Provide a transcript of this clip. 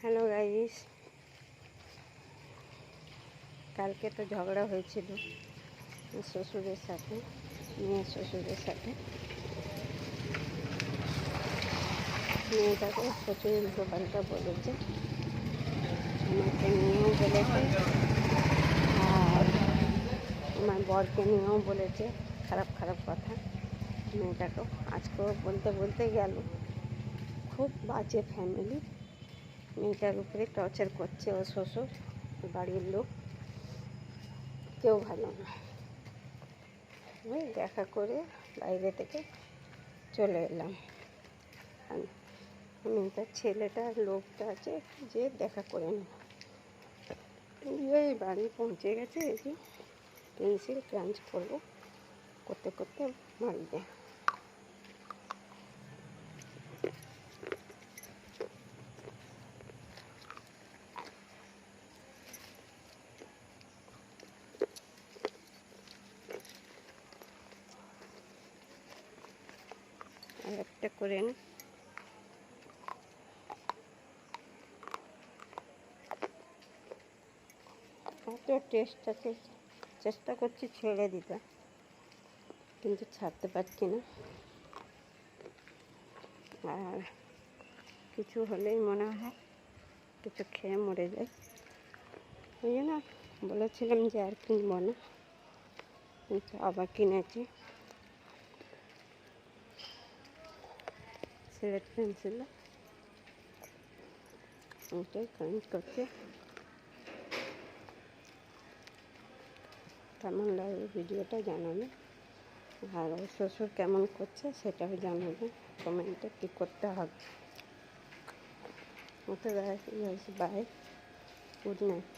Hello guys, কালকে তো ঝগড়া হয়েছিল শ্বশুরের সাথে, মেয়ের শ্বশুরের সাথে। মেয়েটাকে প্রচুর উল্টোপাল্টা বলেছে, আমাকে নিয়েও বলেছে আর আমার বরকে নিয়েও বলেছে খারাপ খারাপ কথা। মেয়েটাকেও আজকেও বলতে বলতে গেল। খুব বাজে ফ্যামিলি, মেয়েটার উপরে টর্চার করছে ও শ্বশুর, বাড়ির লোক কেউ ভালো না। আমি দেখা করে বাইরে থেকে চলে এলাম। আমি তার ছেলেটা লোকটা আছে যে দেখা করে নি। এই বাড়ি পৌঁছে গেছে, এই যে পেন্সিল ক্রাঞ্চ করবো করতে করতে মারবে। আর একটা করে নি। এত টেস্ট আছে, চেষ্টা করছি ছেড়ে দিতে, কিন্তু ছাড়তে পারছি না। আর কিছু হলেই মনে হয় কিছু খেয়ে মরে যায়। ওই জন্য বলেছিলাম যে আর কিনবো না, কিন্তু আবার কিনেছি। সিলেট পেন্সিল ওটাই কাজ করছে। কেমন লাগবে ভিডিওটা জানাবে, আর ওর শ্বশুর কেমন করছে সেটাও জানাবে কমেন্টে কী করতে হবে। Okay bye, good night.